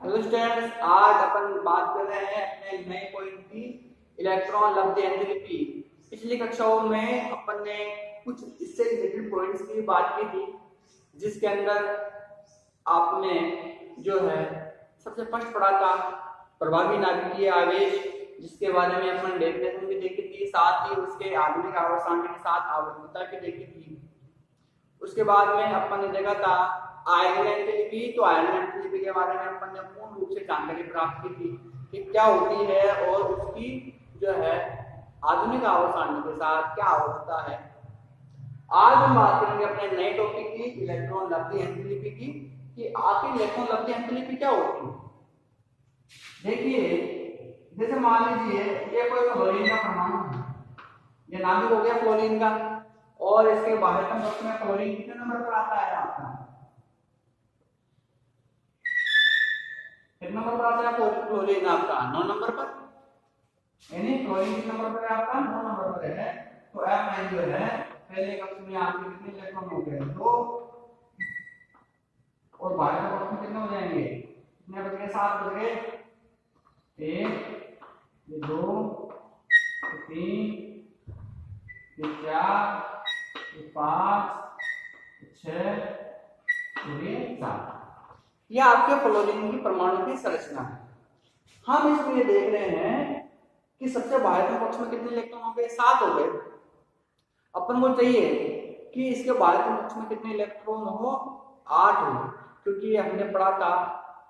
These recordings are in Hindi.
हेलो स्टूडेंट्स, आज अपन बात कर रहे हैं अपने नए पॉइंट की इलेक्ट्रॉन लब्ध एंथैल्पी। पिछली कक्षाओं में अपन ने कुछ इससे रिलेटेड पॉइंट्स की बात की थी, जिसके अंदर आपने जो है सबसे फर्स्ट पढ़ा था प्रभावी नाभिकीय आवेश, जिसके बारे में अपन डेफिनेशन भी देखी थी, साथ ही उसके आधुनिक आवर्त सारणी के साथ आवर्तता भी देखी थी। उसके बाद में अपन ने देखा था आयरन एंथैल्पी। तो आयरन एंथैल्पी के बारे में अपन ने पूर्ण रूप से जानकारी प्राप्त की थी कि क्या होती है और उसकी जो है आधुनिक आवर्त सारणी के साथ क्या होता है। आज हम बात करेंगे अपने नए टॉपिक की इलेक्ट्रॉन लब्ध एंथैल्पी की, कि आखिर इलेक्ट्रॉन लब्ध एंथैल्पी क्या होती है। देखिए, जैसे मान लीजिए ये कोई क्लोरीन का परमाणु है, ये नाभिक हो गया क्लोरीन का, और इसके बाह्यतम कक्ष में क्लोरीन कितने नंबर पर आता है आपका? कितने नंबर पर आता है क्लोरीन आपका? 9 नंबर पर। यानी क्लोरीन कितने नंबर पर है आपका? 9 नंबर पर है। तो F9 जो है पहले कक्ष में आपके कितने इलेक्ट्रॉन हो गए? 2। और बाह्यतम कक्ष में कितने हो जाएंगे? कितने बच गए? 7 बच गए। 1, 2, 3, 4, 5, 6 और 7। यह आपके क्लोरीन की परमाणु की संरचना है। हम इसमें ये देख रहे हैं कि सबसे बाह्यतम कक्ष में कितने इलेक्ट्रॉन हो गए? 7 हो गए। अपन को चाहिए कि इसके बाह्यतम कक्ष में कितने इलेक्ट्रॉन हो? 8 हो, क्योंकि हमने पढ़ा था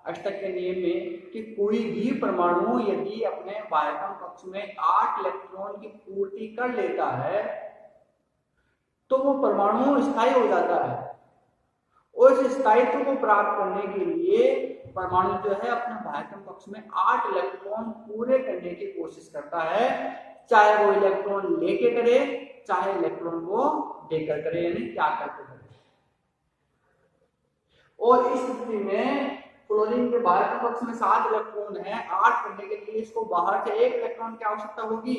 अष्टक के नियम में कि कोई भी परमाणु यदि अपने बाह्यतम कक्ष में 8 इलेक्ट्रॉन की पूर्ति कर लेता है तो वो परमाणु स्थायी हो जाता है। और इस स्थायित्व को प्राप्त करने के लिए परमाणु जो है अपने बाह्यतम कक्ष में 8 इलेक्ट्रॉन पूरे करने की कोशिश करता है, चाहे वो इलेक्ट्रॉन लेके करे चाहे इलेक्ट्रॉन वो देकर करे, यानी त्याग करके करे। और इस स्थिति में क्लोरीन के बाह्यतम कक्ष में 7 इलेक्ट्रॉन है, 8 करने के लिए इसको बाहर से 1 इलेक्ट्रॉन की आवश्यकता होगी,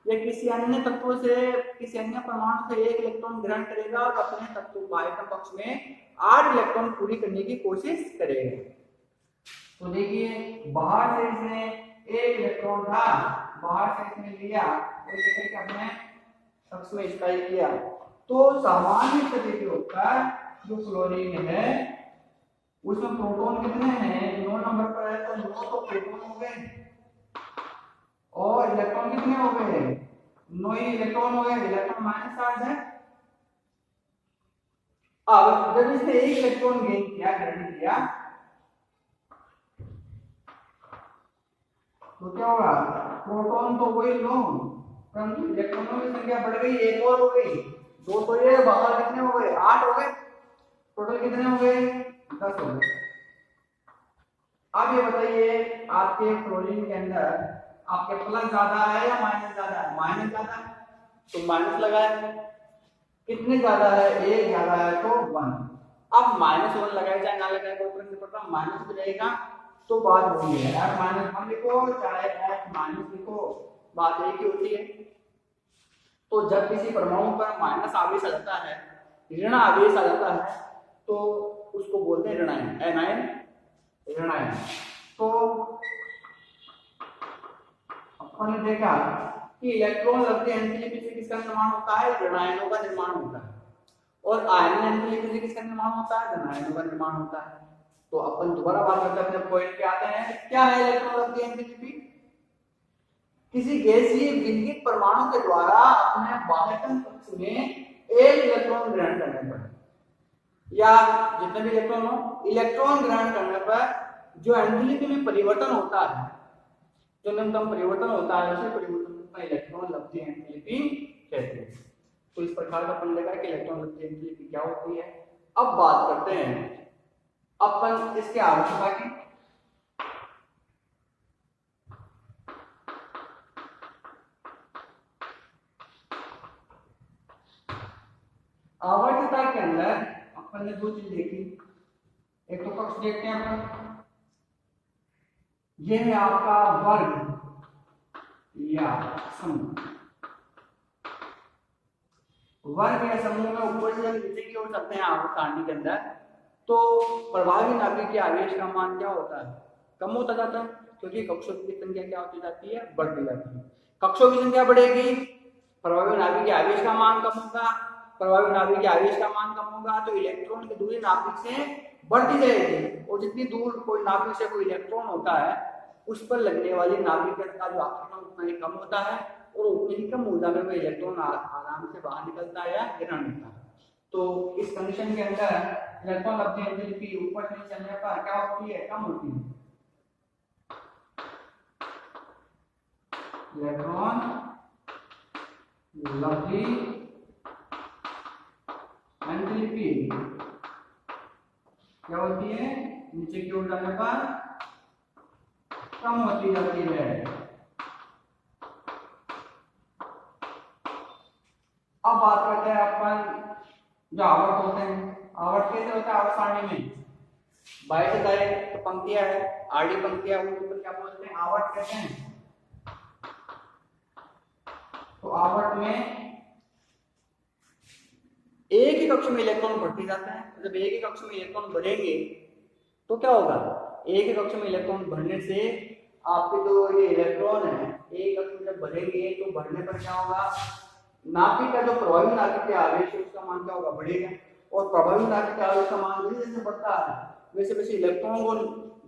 या किसी अन्य तत्व से, किसी अन्य परमाणु से 1 इलेक्ट्रॉन ग्रहण करेगा और अपने तत्व बाह्यतम कक्ष में 8 इलेक्ट्रॉन पूरी करने की कोशिश करेगा। तो देखिए, बाहर से इसने 1 इलेक्ट्रॉन था, बाहर से इसने लिया और लेकर के अपने कक्ष में स्थायी किया। तो सामान्य स्थिति के ऊपर जो क्लोरीन है उसमें प्रोटॉन कितने हैं? 9 नंबर पर है, तो 9 तो प्रोटॉन हो गए और इलेक्ट्रॉन कितने हो गए? 9 ही इलेक्ट्रॉन हो गए। इलेक्ट्रॉन माइनस चार्ज है। अब जब इसने 1 इलेक्ट्रॉन गेन किया, ग्रहण किया, तो क्या होगा? प्रोटॉन तो वही 9, परंतु इलेक्ट्रॉनों की संख्या बढ़ गई, 1 और हो गई। 2 तो ये बाहर कितने हो गए? 8 हो गए। टोटल कितने हो गए? 10 हो गए। अब ये बताइए, आपके क्लोरीन के अंदर आपके प्लस ज्यादा है या माइनस ज्यादा है? माइनस ज्यादा है, तो माइनस लगाए। कितने ज्यादा है? 1 ज्यादा है, तो 1। अब -1 लगाए चाहे ना लगाए कोई फर्क नहीं पड़ता, माइनस हो जाएगा। तो बात वही है, F-1 लिखो चाहे F- लिखो, बात एक ही होती है। तो जब किसी परमाणु पर माइनस आवेश आ जाता है, ऋण आवेश आ जाता है, तो उसको बोलते हैं ऋणायन, एनायन, ऋणायन। तो अपन ने देखा कि इलेक्ट्रॉन लब्ध एंथैल्पी से किसका निर्माण होता है? ऋणायनों का निर्माण होता है। और आयरन एंथैल्पी से किसका निर्माण होता है? धनायनों का निर्माण होता है। तो अपन दोबारा बात करते हैं, अपने पॉइंट पे आते हैं। क्या है इलेक्ट्रॉन लब्ध एंथैल्पी? किसी गैसीय विलगित परमाणु के द्वारा अपने बाह्यतम कक्ष में 1 इलेक्ट्रॉन ग्रहण करने पर, या जितने भी इलेक्ट्रॉन हो, इलेक्ट्रॉन ग्रहण करने पर जो एंथैल्पी में परिवर्तन होता है, जो न्यूनतम परिवर्तन होता है, उसे परिवर्तन का इलेक्ट्रॉन लब्ध एंथैल्पी कहते हैं। तो इस प्रकार का अपन देखा कि इलेक्ट्रॉन लब्ध एंथैल्पी क्या होती है। अब बात करते हैं अपन इसके आवश्यकता की। आवर्तता के अंदर अपन ने 2 चीज देखी। एक तो कक्ष देखते हैं अपन, यह है आपका वर्ग या समूह। वर्ग या समूह में ऊपर से नीचे की ओर चलते हैं आवर्त सारणी के अंदर, तो प्रभावी नाभिकीय आवेश का मान क्या होता है? कम होता जाता है, क्योंकि कक्षों की संख्या क्या होती जाती है, बढ़ती जाती है। कक्षों की संख्या बढ़ेगी, प्रभावी नाभिक के आवेश का मान कम होगा, प्रभावी नाभिक के आवेश का मान कम होगा तो इलेक्ट्रॉन की दूरी नाभिक से बढ़ती जाएगी, और जितनी दूर कोई नाभिक से कोई इलेक्ट्रॉन होता है उस पर लगने वाली नाभिक का जो आकर्षण उतना ही कम होता है, और उतनी ही कम ऊर्जा में वो इलेक्ट्रॉन आराम से बाहर निकलता है या गिरने लगता है। तो इस कंडीशन के अंदर इलेक्ट्रॉन लब्ध एंथैल्पी ऊपर से चलने पर क्या होती है, कम होती है। इलेक्ट्रॉन लब्धि एंथैल्पी क्या होती है, नीचे की ओर जाने पर कम होती जाती है। अब बात करते हैं अपन जो आवर्त होते हैं। आवर्त कैसे होता है, आवर्त सारणी में बाएं से दाएं तो पंक्तियां है, आड़ी पंक्तियां, उनको क्या बोलते हैं, आवर्त कहते हैं। तो आवर्त में एक ही कक्ष में इलेक्ट्रॉन बढ़ते जाते हैं। जब एक ही कक्ष में इलेक्ट्रॉन बढ़ेंगे तो क्या होगा, एक ही कक्ष में इलेक्ट्रॉन बढ़ने से आपके जो ये इलेक्ट्रॉन है एक कक्ष में जब बढ़ेंगे तो बढ़ने पर क्या होगा, नाभिक का जो प्रभावी नाभिक के आवेश है उसका मान क्या होगा, बढ़ेगा। और प्रभावी नाभिक के आवेश का मान जैसे जैसे बढ़ता है वैसे वैसे इलेक्ट्रॉन को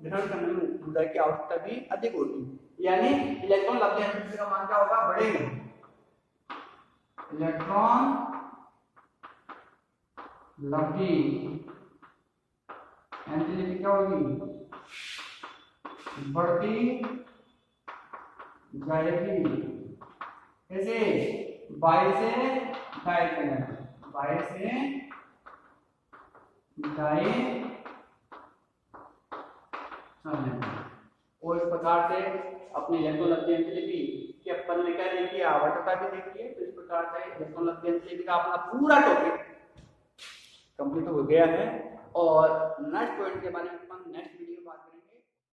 ग्रहण करने में ऊर्जा की आवश्यकता भी अधिक होती है, यानी इलेक्ट्रॉन लब्ध एंथैल्पी का मान क्या होगा, बढ़ेगा। इलेक्ट्रॉन लब्धि एंथैल्पी क्या होगी, बढ़ती जाएगी। कैसे, बाएं से दाएं करना, बाएं से दाएं चलना। और इस प्रकार से अपने इलेक्ट्रॉन लब्धि एंथैल्पी कि अपन ने क्या देखी, आवर्तता भी देखी है। तो इस प्रकार से इलेक्ट्रॉन लब्धि एंथैल्पी का अपना पूरा टॉपिक कंप्लीट हो गया है, और नेक्स्ट पॉइंट के बारे में अपन नेक्स्ट वीडियो में बात करेंगे।